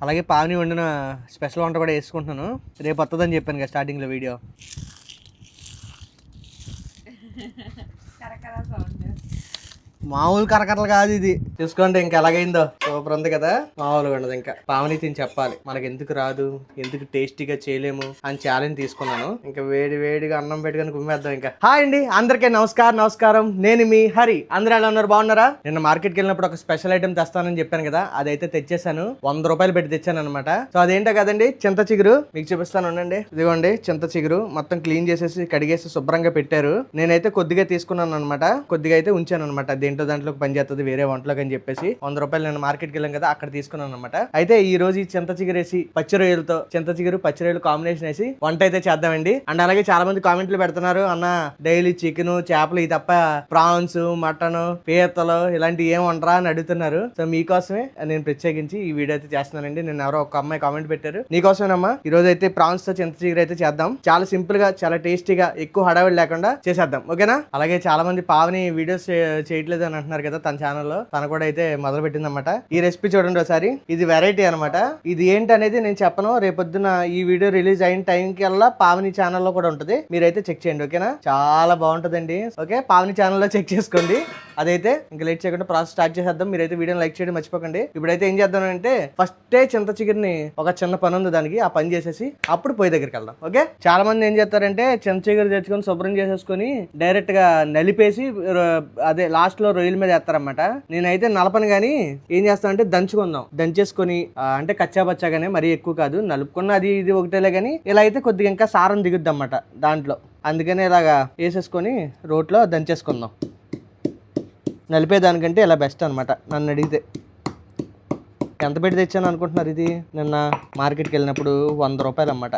అలాగే పావని వండిన స్పెషల్ వంట కూడా వేసుకుంటున్నాను. రేపు వస్తుందని చెప్పాను కదా స్టార్టింగ్లో వీడియో. మామూలు కరకరలు కాదు ఇది, చూసుకోండి ఇంకా ఎలాగైందో. సూపర్ ఉంది కదా, మామూలుగా ఉండదు. ఇంకా పావని తిని చెప్పాలి మనకి ఎందుకు రాదు, ఎందుకు టేస్టీగా చేయలేము అని ఛాలెంజ్ తీసుకున్నాను. ఇంకా వేడిగా అన్నం పెట్టుకొని కుమ్మేద్దాం. ఇంకా హాయ్ అండి అందరికీ నమస్కారం. నేను మీ హరి. అందరూ ఎలా ఉన్నారు, బాగున్నారా? నిన్న మార్కెట్కి వెళ్ళినప్పుడు ఒక స్పెషల్ ఐటమ్ తెస్తానని చెప్పాను కదా, అదైతే తెచ్చేసాను. 100 రూపాయలు పెట్టి తెచ్చాను అనమాట. సో అదేంటో కదండి, చింత చిగురు. మీకు చూపిస్తాను ఉండండి. ఇదిగోండి చింత చిగురు మొత్తం క్లీన్ చేసేసి కడిగేసి శుభ్రంగా పెట్టారు. నేనైతే కొద్దిగా తీసుకున్నాను అనమాట, కొద్దిగా అయితే ఉంచాను అనమాట. దాంట్లోకి పని చేస్తుంది వేరే వంటలోకి అని చెప్పేసి 100 రూపాయలు నేను మార్కెట్కి వెళ్ళాం కదా, అక్కడ తీసుకున్నాను అనమాట. అయితే ఈ రోజు ఈ చింత చిగురు వేసి పచ్చి రొయ్యలతో, చింత చిగురు పచ్చి రొయ్యలు కాంబినేషన్ వేసి వంట అయితే చేద్దామండి. అండ్ అలాగే చాలా మంది కామెంట్లు పెడుతున్నారు, అన్న డైలీ చికెన్ చేపలు ఇది తప్ప ప్రాన్స్ మటన్ పీతలు ఇలాంటివి ఏం వంటరా అని అడుగుతున్నారు. సో మీకోసమే నేను ప్రత్యేకించి ఈ వీడియో అయితే చేస్తున్నానండి. నేను ఎవరో ఒక అమ్మాయి కామెంట్ పెట్టారు, నీకోసమేనమ్మా ఈ రోజు అయితే ప్రాన్స్ తో చింత చిగురు అయితే చేద్దాం. చాలా సింపుల్ గా, చాలా టేస్టీగా, ఎక్కువ హడావిడి లేకుండా చేసేద్దాం, ఓకేనా? అలాగే చాలా మంది పావని వీడియోస్ చేయట్లేదు అని అంటున్నారు కదా, తన ఛానల్లో తన కూడా అయితే మొదలు పెట్టింది అనమాట. ఈ రెసిపీ చూడండి ఒకసారి. ఇది వెరైటీ అనమాట. ఇది ఏంటి అనేది నేను చెప్పను, రేపొద్దున ఈ వీడియో రిలీజ్ అయిన టైంకి అలా పావని ఛానల్లో కూడా ఉంటుంది, మీరైతే చెక్ చేయండి, ఓకేనా? చాలా బాగుంటుందండి. ఓకే, పావని ఛానల్లో చెక్ చేసుకోండి. అదైతే ఇంకా లేట్ చేయకుండా ప్రాసెస్ స్టార్ట్ చేసేద్దాం. మీరైతే వీడియోని లైక్ చేయడం మర్చిపోకండి. ఇప్పుడైతే ఏం చేద్దాం అంటే, ఫస్టే చింత చిగురిని ఒక చిన్న పని ఉంది దానికి, ఆ పని చేసేసి అప్పుడు పొయ్యి దగ్గరికి వెళ్దాం. ఓకే, చాలా మంది ఏం చేస్తారంటే చింత చిగురు తెచ్చుకొని శుభ్రం చేసేసుకొని డైరెక్ట్ గా నలిపేసి అదే లాస్ట్ లో రొయ్యల మీద వేస్తారన్నమాట. నేనైతే నలపను కానీ ఏం చేస్తానంటే దంచేసుకొని అంటే కచ్చాబచ్చాగానే మరీ ఎక్కువ కాదు, నలుపుకున్న అది ఇది ఒకటేలే కానీ ఇలా అయితే కొద్దిగా ఇంకా సారం దిగుద్ది అన్నమాట దాంట్లో. అందుకనే ఇలాగా వేసేసుకొని రోట్లో దంచేసుకుందాం. నలిపేదానికంటే ఇలా బెస్ట్ అనమాట నన్ను అడిగితే. ఎంత పెట్టి తెచ్చాను అనుకుంటున్నారు? ఇది నిన్న మార్కెట్కి వెళ్ళినప్పుడు 100 రూపాయలు అనమాట.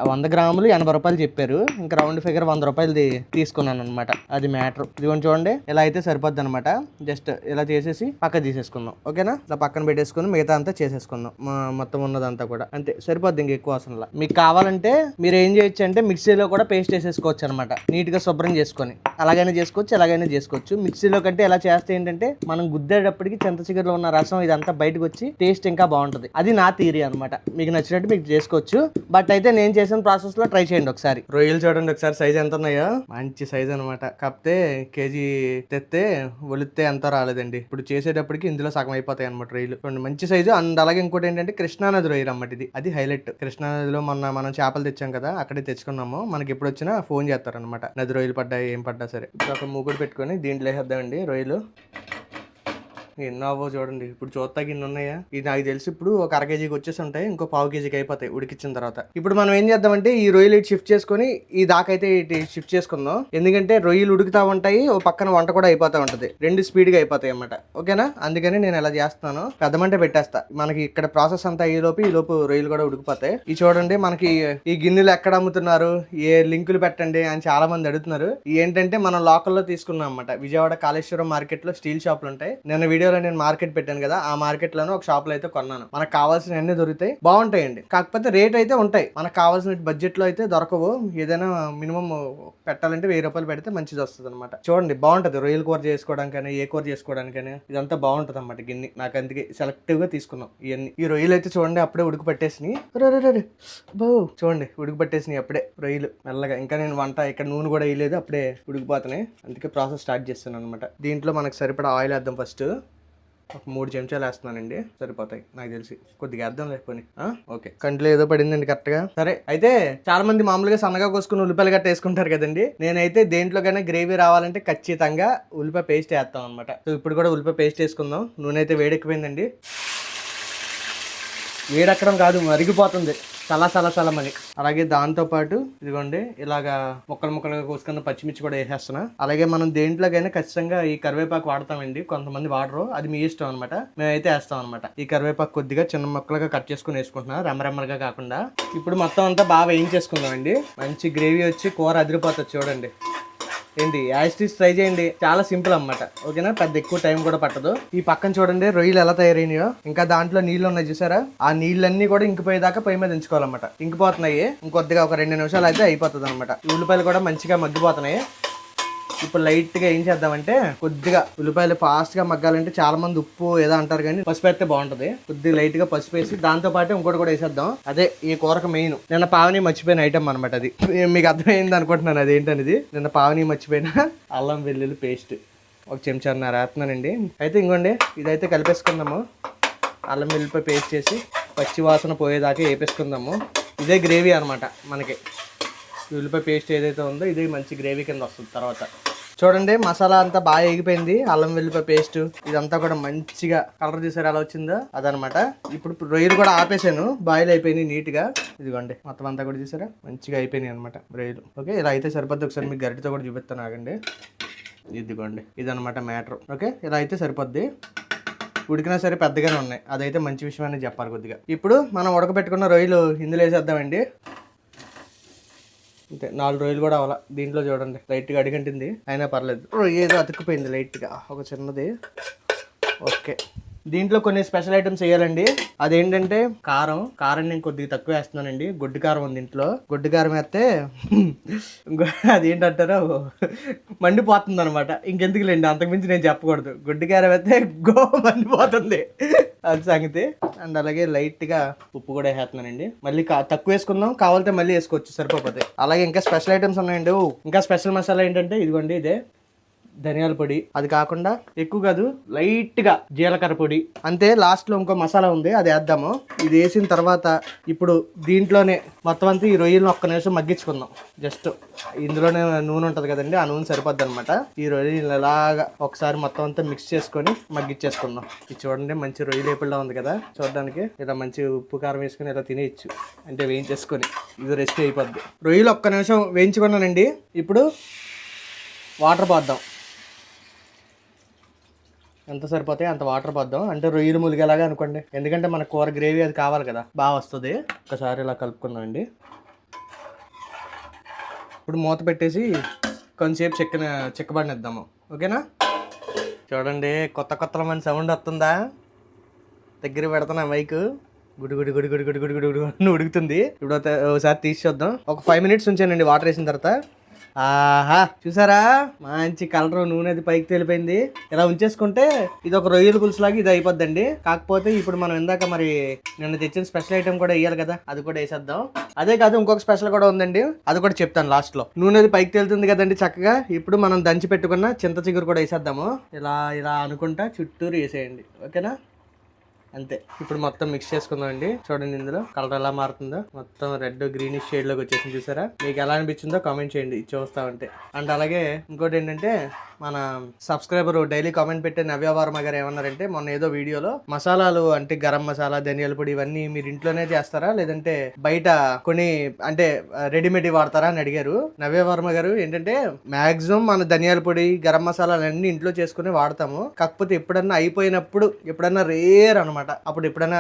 100 గ్రాములు 80 రూపాయలు చెప్పారు. ఇంకా రౌండ్ ఫిగర్ 100 రూపాయలది తీసుకున్నాను అనమాట. అది మ్యాటర్. ఇదిగోండి చూడండి, ఇలా అయితే సరిపోద్ది అనమాట. జస్ట్ ఇలా చేసేసి పక్క తీసేసుకుందాం, ఓకేనా? ఇలా పక్కన పెట్టేసుకుని మిగతా అంతా చేసేసుకుందాం, మొత్తం ఉన్నదంతా కూడా అంతే సరిపోద్ది. ఇంక ఎక్కువ అవసరం. మీకు కావాలంటే మీరు ఏం చేయొచ్చు అంటే మిక్సీలో కూడా పేస్ట్ చేసేసుకోవచ్చు అనమాట, నీట్ గా శుభ్రం చేసుకొని. అలాగైనా చేసుకోవచ్చు, ఎలాగైనా చేసుకోవచ్చు. మిక్సీలో కంటే ఎలా చేస్తే ఏంటంటే మనం గుద్దేటప్పటికి చింత చిగురులో ఉన్న రసం ఇదంతా బయటకు వచ్చి టేస్ట్ ఇంకా బాగుంటుంది. అది నా థియరీ అనమాట. మీకు నచ్చినట్టు మీకు చేసుకోవచ్చు. బట్ అయితే నేను చేసిన ప్రాసెస్ లో ట్రై చేయండి ఒకసారి. రొయ్యలు చూడండి ఒకసారి, సైజ్ ఎంత ఉన్నాయో, మంచి సైజ్ అనమాట. కాకపోతే కేజీ తెస్తే ఒలిస్తే ఎంత రాలేదండి. ఇప్పుడు చేసేటప్పటికి ఇందులో సగం అయిపోతాయి అనమాట రొయ్యలు. చూడండి మంచి సైజు. అండ్ అలాగే ఇంకోటి ఏంటంటే కృష్ణానది రొయ్యలు అన్నమాట. అది హైలైట్. కృష్ణానదిలో మనం చేపలు తెచ్చాం కదా, అక్కడే తెచ్చుకున్నాము. మనకి ఎప్పుడు వచ్చినా ఫోన్ చేస్తారనమాట, నది రొయ్యలు పడ్డాయి ఏం పడ్డా సరే. ఇప్పుడు ఒక మూగుడు పెట్టుకొని దీంట్లో వేసేద్దామండి రొయ్యలు. ఎన్నో అవ్వో చూడండి, ఇప్పుడు చూస్తాకి ఇన్ని ఉన్నాయా? ఇది నాకు తెలిసి ఇప్పుడు ఒక 1/2 కేజీకి వచ్చేసి ఉంటాయి, ఇంకో 1/2 కేజీకి అయిపోతాయి ఉడికిచ్చిన తర్వాత. ఇప్పుడు మనం ఏం చేద్దామంటే ఈ రొయ్యలు ఇటు షిఫ్ట్ చేసుకొని ఈ దాకైతే ఇటు షిఫ్ట్ చేసుకుందాం. ఎందుకంటే రొయ్యలు ఉడుకుతా ఉంటాయి, ఓ పక్కన వంట కూడా అయిపోతా ఉంటది, రెండు స్పీడ్గా అయిపోతాయి అన్నమాట, ఓకేనా? అందుకని నేను ఎలా చేస్తున్నాను, పెద్ద మంట పెట్టేస్తా. మనకి ఇక్కడ ప్రాసెస్ అంతా ఈ లోపు రొయ్యలు కూడా ఉడికిపోతాయి. ఈ చూడండి, మనకి ఈ గిన్నెలు ఎక్కడ అమ్ముతున్నారు, ఏ లింకులు పెట్టండి అని చాలా మంది అడుగుతున్నారు. ఏంటంటే మనం లోకల్లో తీసుకున్నాం అన్నమాట. విజయవాడ కాళేశ్వరం మార్కెట్ లో స్టీల్ షాపులు ఉంటాయి. నేను వీడియోలో నేను మార్కెట్ పెట్టాను కదా, ఆ మార్కెట్ లోనే ఒక షాప్ లో అయితే కొన్నాను. మనకు కావాల్సిన అన్ని దొరుకుతాయి, బాగుంటాయండి. కాకపోతే రేట్ అయితే ఉంటాయి, మనకు కావాల్సిన బడ్జెట్ లో అయితే దొరకవు. ఏదైనా మినిమం పెట్టాలంటే 1000 రూపాయలు పెడితే మంచిది వస్తుంది అనమాట. చూడండి బాగుంటది, రొయ్యలు కూర చేసుకోవడానికైనా ఏ కూర చేసుకోవడానికైనా ఇదంతా బాగుంటది అన్నమాట గిన్నె. నాకు అందుకే సెలెక్టివ్ గా తీసుకున్నాం ఇవన్నీ. ఈ రొయ్యలు అయితే చూడండి అప్పుడే ఉడికి పట్టేసినాయి. చూడండి ఉడికి పట్టేసినాయి అప్పుడే రొయ్యలు మెల్లగా. ఇంకా నేను వంట ఇక్కడ నూనె కూడా వేయలేదు, అప్పుడే ఉడికిపోతున్నాయి. అందుకే ప్రాసెస్ స్టార్ట్ చేస్తాను అనమాట. దీంట్లో మనకు సరిపడా ఆయిల్ వేద్దాం. ఫస్ట్ ఒక 3 చెంచాలు వేస్తున్నానండి, సరిపోతాయి నాకు తెలిసి. కొద్దిగా వేద్దాం లేకపోతే. ఓకే, కంట్లో ఏదో పడిందండి కరెక్ట్ గా. సరే, అయితే చాలా మంది మామూలుగా సన్నగా కోసుకుని ఉల్లిపాయలు గట్ట వేసుకుంటారు కదండి. నేనైతే దేంట్లోకైనా గ్రేవీ రావాలంటే ఖచ్చితంగా ఉల్లిపాయ పేస్ట్ వేస్తాం అనమాట. సో ఇప్పుడు కూడా ఉల్లిపాయ పేస్ట్ వేసుకుందాం. నూనె అయితే వేడెక్కిపోయిందండి. వేడెక్కడం కాదు, మరిగిపోతుంది చాలా మని. అలాగే దాంతో పాటు ఇదిగోండి ఇలాగా ముక్కలుగా కోసుకున్న పచ్చిమిర్చి కూడా వేసేస్తున్నా. అలాగే మనం దేంట్లోకైనా ఖచ్చితంగా ఈ కరివేపాకు వాడతామండి, కొంతమంది వాడరు, అది మీ ఇష్టం అనమాట. మేమైతే వేస్తాం అనమాట. ఈ కరివేపాకు కొద్దిగా చిన్న ముక్కలుగా కట్ చేసుకుని వేసుకుంటున్నా, రెమ్మరెమ్మలుగా కాకుండా. ఇప్పుడు మొత్తం అంతా బాగా వేయించేసుకుందాం అండి. మంచి గ్రేవీ వచ్చి కూర అదిరిపోతుంది చూడండి. ఏంటి యాస్టీస్ ట్రై చేయండి, చాలా సింపుల్ అన్నమాట, ఓకేనా? పెద్ద ఎక్కువ టైం కూడా పట్టదు. ఈ పక్కన చూడండి రొయ్యలు ఎలా తయారైనాయో. ఇంకా దాంట్లో నీళ్లు ఉన్నాయి చూసారా, ఆ నీళ్ళన్నీ కూడా ఇంకిపోయేదాకా పొయ్యి మీద ఉంచుకోవాలన్నమాట. ఇంకిపోతున్నాయి, ఇంకొద్దిగా ఒక 2 నిమిషాలు అయితే అయిపోతుంది అనమాట. ఉల్లిపాయలు కూడా మంచిగా మగ్గిపోతున్నాయి. ఇప్పుడు లైట్గా ఏం చేద్దామంటే కొద్దిగా ఉల్లిపాయలు ఫాస్ట్గా మగ్గాలంటే చాలా మంది ఉప్పు ఏదో అంటారు కానీ పసుపు వేస్తే బాగుంటుంది. కొద్దిగా లైట్గా పసుపు వేసి దాంతో పాటు ఇంకోటి కూడా వేసేద్దాం. అదే ఈ కూరకు మెయిన్. నిన్న పావని మర్చిపోయిన ఐటమ్ అనమాట అది. మీకు అర్థమైంది అనుకుంటున్నాను అదేంటనేది. నిన్న పావని మర్చిపోయిన అల్లం వెల్లుల్లి పేస్ట్ ఒక చెంచాన్నర వేస్తున్నానండి. అయితే ఇంకోండి ఇదైతే కలిపేసుకుందాము. అల్లం వెల్లుల్లిపాయ పేస్ట్ చేసి పచ్చి వాసన పోయేదాకా వేపేసుకుందాము. ఇదే గ్రేవీ అనమాట మనకి. ఉల్లిపాయ పేస్ట్ ఏదైతే ఉందో ఇది మంచి గ్రేవీ కింద వస్తుంది తర్వాత. చూడండి మసాలా అంతా బాగా ఎగిపోయింది. అల్లం వెల్లుల్లిపాయ పేస్ట్ ఇదంతా కూడా మంచిగా కలర్ చూసారు ఎలా వచ్చిందో అదనమాట. ఇప్పుడు రొయ్యలు కూడా ఆపేసాను, బాయిల్ అయిపోయినాయి నీట్గా. ఇదిగోండి మొత్తం అంతా కూడా చూసారా మంచిగా అయిపోయినాయి అనమాట రొయ్యలు. ఓకే ఇలా అయితే సరిపోద్ది. ఒకసారి మీకు గరిటతో కూడా చూపిస్తాను ఆగండి. ఇదిగోండి ఇదనమాట మ్యాటర్. ఓకే ఇలా అయితే సరిపోద్ది. ఉడికినా సరే పెద్దగానే ఉన్నాయి, అదైతే మంచి విషయం అనేది చెప్పాలి కొద్దిగా. ఇప్పుడు మనం ఉడకబెట్టుకున్న రొయ్యలు ఇందులో వేసేద్దామండి. అంతే 4 రొయ్యలు కూడా అవ్వాల. దీంట్లో చూడండి లైట్గా అడిగంటింది అయినా పర్లేదు. ఏదో అతుక్కుపోయింది లైట్గా ఒక చిన్నది. ఓకే దీంట్లో కొన్ని స్పెషల్ ఐటమ్స్ వేయాలండి. అదేంటంటే కారం నేను కొద్దిగా తక్కువ వేస్తున్నానండి. గొడ్డు కారం ఉంది ఇంట్లో. గొడ్డు కారం వేస్తే అదేంటంటారో మండిపోతుంది అనమాట. ఇంకెందుకు లేండి అంతకుమించి నేను చెప్పకూడదు. గొడ్డు కారం వేస్తే మండిపోతుంది అది సంగతి. అండ్ అలాగే లైట్గా ఉప్పు కూడా వేస్తున్నానండి. మళ్ళీ తక్కువ వేసుకుందాం, కావాలంటే మళ్ళీ వేసుకోవచ్చు సరిపోతే. అలాగే ఇంకా స్పెషల్ ఐటమ్స్ ఉన్నాయండి. ఇంకా స్పెషల్ మసాలా ఏంటంటే ఇదిగోండి ఇదే ధనియాల పొడి. అది కాకుండా ఎక్కువ కాదు లైట్గా జీలకర్ర పొడి అంతే. లాస్ట్లో ఇంకో మసాలా ఉంది అది వేద్దాము. ఇది వేసిన తర్వాత ఇప్పుడు దీంట్లోనే మొత్తం అంతా ఈ రొయ్యలను ఒక్క నిమిషం మగ్గించుకుందాం. జస్ట్ ఇందులోనే నూనె ఉంటుంది కదండి, ఆ నూనె సరిపోద్ది అనమాట. ఈ రొయ్యలు ఇలాగా ఒకసారి మొత్తం అంతా మిక్స్ చేసుకొని మగ్గించేసుకుందాం. ఇది చూడండి మంచి రొయ్యలు వేపుల్లా ఉంది కదా చూడడానికి. ఇలా మంచి ఉప్పు కారం వేసుకొని ఇలా తినేయచ్చు, అంటే వేయించేసుకొని. ఇది రెసిపీ అయిపోద్ది. రొయ్యలు ఒక్క నిమిషం వేయించుకున్నానండి. ఇప్పుడు వాటర్ పోద్దాం. ఎంత సరిపోతాయి అంత వాటర్ పోద్దాం, అంటే రొయ్యలు ములిగేలాగా అనుకోండి. ఎందుకంటే మన కూర గ్రేవీ అది కావాలి కదా, బాగా వస్తుంది. ఒకసారి ఇలా కలుపుకుందాం అండి. ఇప్పుడు మూత పెట్టేసి కొంచెంసేపు చిక్కబడినిద్దాము. ఓకేనా? చూడండి కొత్త మంది సౌండ్ వస్తుందా? దగ్గర పెడుతున్నా మైక్. గుడి గుడి గుడి గుడి గుడి గుడి గుడి గుడి ఉడుకుతుంది. ఇప్పుడు ఒకసారి తీసి చూద్దాం. ఒక 5 minutes ఉంచానండి వాటర్ వేసిన తర్వాత. ఆహా చూసారా మంచి కలర్, నూనె అది పైకి తేలిపోయింది. ఇలా ఉంచేసుకుంటే ఇది ఒక రొయ్యల పులుసు లాగా ఇది అయిపోద్దండి. కాకపోతే ఇప్పుడు మనం ఇందాక మరి నిన్న తెచ్చిన స్పెషల్ ఐటమ్ కూడా వేయాలి కదా, అది కూడా వేసేద్దాం. అదే కాదు ఇంకొక స్పెషల్ కూడా ఉందండి, అది కూడా చెప్తాను లాస్ట్ లో. నూనె అది పైకి తేలుతుంది కదండి చక్కగా. ఇప్పుడు మనం దంచి పెట్టుకున్న చింత చిగురు కూడా వేసేద్దాము. ఇలా ఇలా అనుకుంటా చుట్టూరు వేసేయండి. ఓకేనా? అంతే. ఇప్పుడు మొత్తం మిక్స్ చేసుకుందాం అండి. చూడండి ఇందులో కలర్ ఎలా మారుతుందో, మొత్తం రెడ్ గ్రీనిష్ షేడ్ లోకి వచ్చేసింది. చూసారా? మీకు ఎలా అనిపించిందో కామెంట్ చేయండి చూస్తా ఉంటే. అండ్ అలాగే ఇంకోటి ఏంటంటే మన సబ్స్క్రైబర్ డైలీ కామెంట్ పెట్టే నవ్య వర్మ గారు ఏమన్నారంటే మొన్న ఏదో వీడియోలో మసాలాలు అంటే గరం మసాలా, ధనియాల పొడి ఇవన్నీ మీరు ఇంట్లోనే చేస్తారా లేదంటే బయట కొన్ని అంటే రెడీమేడ్ వాడతారా అని అడిగారు. నవ్య వర్మ గారు ఏంటంటే మాక్సిమం మన ధనియాల పొడి, గరం మసాలాలు అన్ని ఇంట్లో చేసుకుని వాడతాము. కాకపోతే ఎప్పుడన్నా అయిపోయినప్పుడు, ఎప్పుడన్నా రేర్ అనమాట, అప్పుడు ఎప్పుడైనా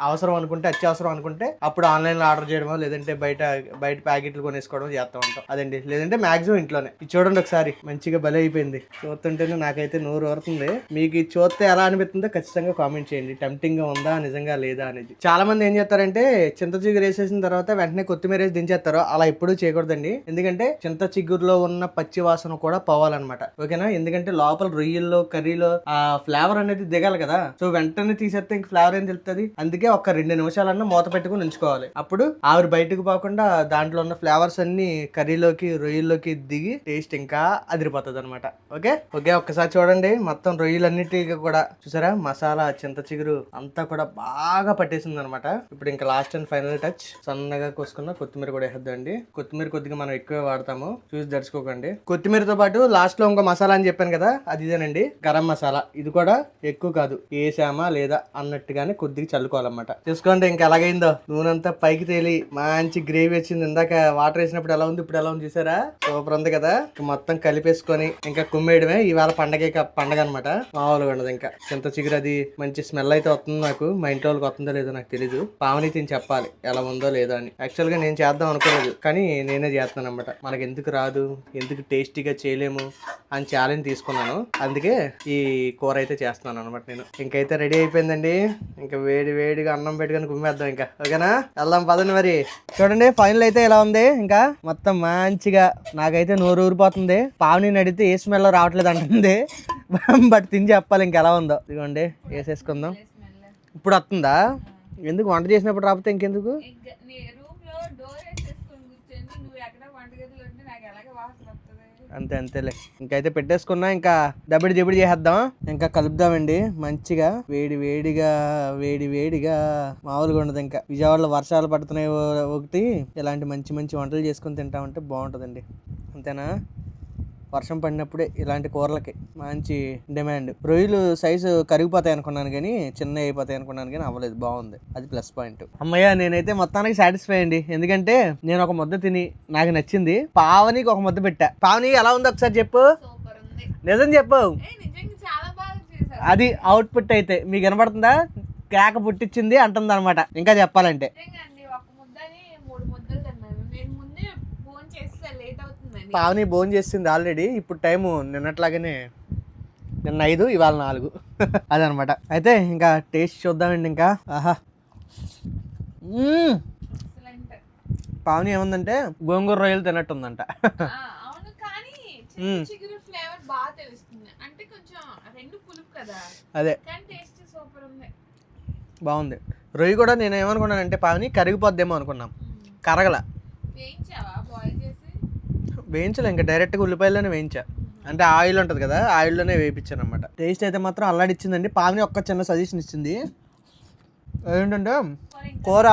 అవసరం అనుకుంటే, అత్యవసరం అనుకుంటే అప్పుడు ఆన్లైన్ లో ఆర్డర్ చేయడమో లేదంటే బయట ప్యాకెట్లు కొనేసుకోవడం చేస్తూ ఉంటాం. అదండి. లేదంటే మాక్సిమం ఇంట్లోనే. ఇది చూడండి ఒకసారి మంచిగా భలే అయిపోయింది. చూస్తుంటేనే నాకైతే నోరు ఊరుతుంది. మీకు ఇది చూస్తే ఎలా అనిపిస్తుందో ఖచ్చితంగా కామెంట్ చేయండి. టెంప్టింగ్ గా ఉందా నిజంగా లేదా అనేది. చాలా మంది ఏం చేస్తారంటే చింత చిగురు వేసేసిన తర్వాత వెంటనే కొత్తిమీర వేసి దించేస్తారు. అలా ఎప్పుడూ చేయకూడదండి. ఎందుకంటే చింత చిగురులో ఉన్న పచ్చి వాసన కూడా పోవాలన్నమాట. ఓకేనా? ఎందుకంటే లోపల రొయ్యల్లో కర్రీలో ఆ ఫ్లేవర్ అనేది దిగాలి కదా. సో వెంటనే తీసేస్తే ఇంక ఫ్లేవర్ ఏం తెలుస్తుంది. అందుకే ఒక 2 నిమిషాలన్నా మూత పెట్టుకుని ఉంచుకోవాలి. అప్పుడు ఆవిరి బయటకు పోకుండా దాంట్లో ఉన్న ఫ్లేవర్స్ అన్ని కర్రీలోకి, రొయ్యల్లోకి దిగి టేస్ట్ ఇంకా అదిరిపోతుంది అనమాట. ఓకే ఒక్కసారి చూడండి మొత్తం రొయ్యలన్నిటికీ కూడా చూసారా మసాలా, చింత చిగురు అంతా కూడా బాగా పట్టేసింది అనమాట. ఇప్పుడు ఇంకా లాస్ట్ అండ్ ఫైనల్ టచ్ సన్నగా కోసుకున్న కొత్తిమీర కూడా వేద్దామండి. కొత్తిమీర కొద్దిగా మనం ఎక్కువ వాడతాము, చూసి దడుచుకోకండి. కొత్తిమీరతో పాటు లాస్ట్ లో ఇంకో మసాలా అని చెప్పాను కదా, అది ఇదేనండి గరం మసాలా. ఇది కూడా ఎక్కువ కాదు, వేసామా లేదా అన్నట్టుగానే కొద్దిగా చల్లుకోవాలన్నమాట. చూసుకోండి ఇంకా ఎలాగైందో. నూనె అంతా పైకి తేలి మంచి గ్రేవీ వచ్చింది. ఇందాక వాటర్ వేసినప్పుడు ఎలా ఉంది, ఇప్పుడు ఎలా ఉంది చూసారా? సూపర్ ఉంది కదా. మొత్తం కలిపేసుకొని ఇంకా కుమ్మేయడమే. ఇవాళ పండగ అనమాట, మామూలుగా ఉండదు. ఇంకా చింత చిగురు అది మంచి స్మెల్ అయితే వస్తుంది నాకు. మా ఇంట్లో వాళ్ళకి వస్తుందో లేదో నాకు తెలీదు. పావని తిని చెప్పాలి ఎలా ఉందో లేదో అని. యాక్చువల్ గా నేను చేద్దాం అనుకోలేదు, కానీ నేనే చేస్తాను అనమాట. మనకి ఎందుకు రాదు, ఎందుకు టేస్టీగా చేయలేము అని ఛాలెంజ్ తీసుకున్నాను. అందుకే ఈ కూర అయితే చేస్తున్నాను అనమాట నేను. ఇంకైతే రెడీ అయిపోయింది. అయిపోయిందండి. ఇంకా వేడి వేడిగా అన్నం పెట్టుకొని కుమ్మేద్దాం. ఇంకా ఓకేనా, వెళ్దాం పదండి. మరి చూడండి ఫైనల్ అయితే ఇలా ఉంది. ఇంకా మొత్తం మంచిగా నాకైతే నోరు ఊరిపోతుంది. పావని అడిగితే ఏ స్మెల్ రావట్లేదు అంటుంది. బట్ తిని చెప్పాలి ఇంకా ఎలా ఉందో. ఇదిగోండి వేసేసుకుందాం. ఇప్పుడు వస్తుందా? ఎందుకు వంట చేసినప్పుడు రాకపోతే ఇంకెందుకు? అంతే అంతేలే. ఇంకైతే పెట్టేసుకున్నా. ఇంకా దబిడి దిబిడి చేసేద్దాం. ఇంకా కలుపుదామండి మంచిగా. వేడి వేడిగా వేడి వేడిగా మామూలుగా ఉండదు. ఇంకా విజయవాడలో వర్షాలు పడుతున్నాయి ఒకటి. ఇలాంటి మంచి మంచి వంటలు చేసుకుని తింటామంటే బాగుంటుందండి. అంతేనా? వర్షం పడినప్పుడే ఇలాంటి కూరలకి మంచి డిమాండ్. రొయ్యలు సైజు కరిగిపోతాయి అనుకున్నాను కానీ చిన్న అయిపోతాయి అనుకున్నాను కానీ అవ్వలేదు. బాగుంది, అది ప్లస్ పాయింట్. అమ్మయ్య నేనైతే మొత్తానికి సాటిస్ఫై అండి. ఎందుకంటే నేను ఒక ముద్ద తిని నాకు నచ్చింది. పావనికి ఒక ముద్ద పెట్టా. పావని ఎలా ఉంది ఒకసారి చెప్పు, నిజం చెప్పు. అది అవుట్పుట్ అయితే మీకు వినపడుతుందా? కేక పుట్టించింది అంటుంది అనమాట. ఇంకా చెప్పాలంటే పావని భోజనం చేసింది ఆల్రెడీ. ఇప్పుడు టైము నిన్నట్లాగానే, నిన్న 5 ఇవాళ 4 అదనమాట. అయితే ఇంకా టేస్ట్ చూద్దామండి. ఇంకా ఆహా, పావని ఏముందంటే గోంగూర రొయ్యలు తిన్నట్టుందంట. అదే బాగుంది. రొయ్యి కూడా నేను ఏమనుకున్నానంటే పావని కరిగిపోద్దేమో అనుకున్నాం. కరగల. వేయించలే, ఇంకా డైరెక్ట్గా ఉల్లిపాయల్లోనే వేయించా. అంటే ఆయిల్ ఉంటుంది కదా, ఆయిల్లోనే వేయించాను అనమాట. టేస్ట్ అయితే మాత్రం అల్లాడిచ్చిందండి. పావని ఒక్క చిన్న సజెషన్ ఇచ్చింది ఏంటంటే కూర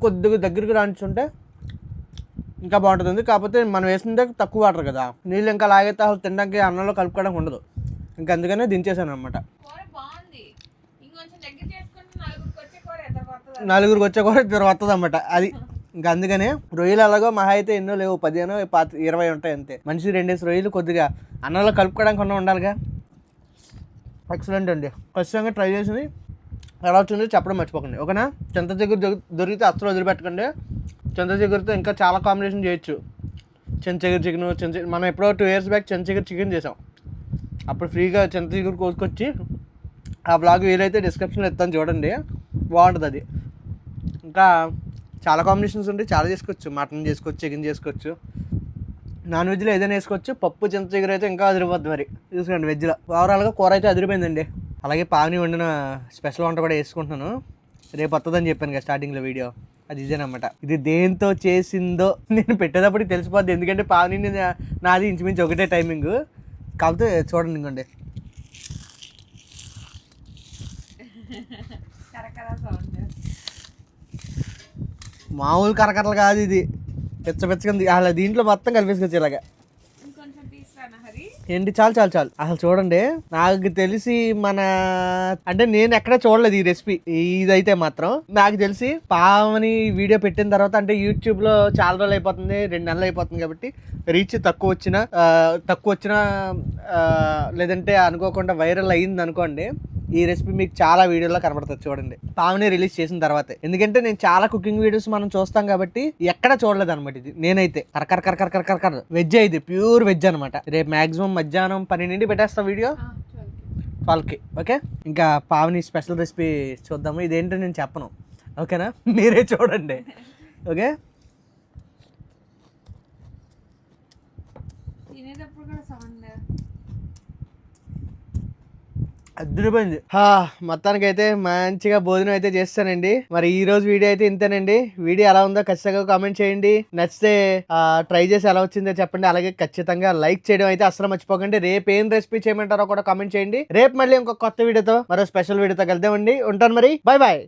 కొద్దిగా దగ్గరికి రానిచ్చుంటే ఇంకా బాగుంటుంది. కాకపోతే మనం వేసిందే తక్కువ వాటర్ కదా, నీళ్ళు ఇంకా లాగైతే అసలు తినడానికి అన్నంలో కలుపుకోవడం ఉండదు. ఇంకా అందుకనే దించేసాను అనమాట. నలుగురికి వచ్చే కూర ఇద్దరు వస్తుంది అన్నమాట. అది ఇంకా అందుకనే రొయ్యలు అలాగో మహా అయితే ఎన్నో లేవు, 15, 20 ఉంటాయి అంతే. మనిషి 2 రొయ్యలు కొద్దిగా అన్నంలో కలుపుకోవడానికి ఉండాలిగా. ఎక్సలెంట్ అండి. ఖచ్చితంగా ట్రై చేసి ఎలా వచ్చిందో చెప్పడం మర్చిపోకండి. ఓకేనా? చింత చిగురు దొరికితే అస్సలు వదిలిపెట్టకండి. చింత చిగురుతో ఇంకా చాలా కాంబినేషన్ చేయొచ్చు. చింత చిగురు చికెన్, మనం ఎప్పుడో 2 years బ్యాక్ చింత చిగురు చికెన్ చేసాం. అప్పుడు ఫ్రీగా చింత చిగురు కోసుకొచ్చి ఆ బ్లాగ్ వీలైతే డిస్క్రిప్షన్లో ఇస్తాను, చూడండి. బాగుంటుంది అది. ఇంకా చాలా కాంబినేషన్స్ ఉంటాయి, చాలా చేసుకోవచ్చు. మటన్ చేసుకోవచ్చు, చికెన్ చేసుకోవచ్చు, నాన్ వెజ్లో ఏదైనా వేసుకోవచ్చు. పప్పు చింత చిగురు అయితే ఇంకా అదిరిపోద్ది. మరి చూసుకోండి వెజ్లో. ఓవరాల్గా కూర అయితే అదిరిపోయిందండి. అలాగే పావని వండిన స్పెషల్ వంట కూడా వేసుకుంటున్నాను. రేపు వస్తుందని చెప్పాను కదా స్టార్టింగ్లో వీడియో, అది ఇదేనమాట. ఇది దేంతో చేసిందో నేను పెట్టేటప్పటికి తెలిసిపోద్ది. ఎందుకంటే పావని నాది ఇంచుమించు ఒకటే టైమింగ్. కాకపోతే చూడండి ఇంకోండి, మామూలు కరకరలు కాదు ఇది, పెచ్చగా. అసలు దీంట్లో మొత్తం కలిపేసుకోవచ్చు ఇలాగా. ఏంటి, చాలు చాలు చాలు. అసలు చూడండి, నాకు తెలిసి అంటే నేను ఎక్కడ చూడలేదు ఈ రెసిపీ. ఇదైతే మాత్రం నాకు తెలిసి పావని వీడియో పెట్టిన తర్వాత, అంటే యూట్యూబ్ లో చాలా రోజులు అయిపోతుంది, 2 నెలలు అయిపోతుంది కాబట్టి రీచ్ తక్కువ వచ్చినా లేదంటే అనుకోకుండా వైరల్ అయ్యింది అనుకోండి, ఈ రెసిపీ మీకు చాలా వీడియోలో కనబడుతుంది. చూడండి పావని రిలీజ్ చేసిన తర్వాతే. ఎందుకంటే నేను చాలా కుకింగ్ వీడియోస్ మనం చూస్తాం కాబట్టి ఎక్కడ చూడలేదు అనమాట. ఇది నేనైతే కరకర వెజ్, ఇది ప్యూర్ వెజ్ అనమాట. రేపు మాక్సిమం మధ్యాహ్నం 12 పెట్టేస్తా వీడియో 12కి. ఓకే, ఇంకా పావని స్పెషల్ రెసిపీ చూద్దాము. ఇదేంటో నేను చెప్పను, ఓకేనా? మీరే చూడండి. ఓకే, అదిరిపోయింది. మొత్తానికి అయితే మంచిగా భోజనం అయితే చేస్తానండి. మరి ఈ రోజు వీడియో అయితే ఇంతేనండి. వీడియో ఎలా ఉందో ఖచ్చితంగా కామెంట్ చేయండి. నచ్చితే ట్రై చేసి ఎలా వచ్చిందో చెప్పండి. అలాగే ఖచ్చితంగా లైక్ చేయడం అయితే అసలు మర్చిపోకండి. రేపు ఏం రెసిపీ చేయమంటారో కూడా కామెంట్ చేయండి. రేపు మళ్ళీ ఇంకొక కొత్త వీడియోతో, మరో స్పెషల్ వీడియోతో కలుద్దామండి. ఉంటాను మరి, బాయ్ బాయ్.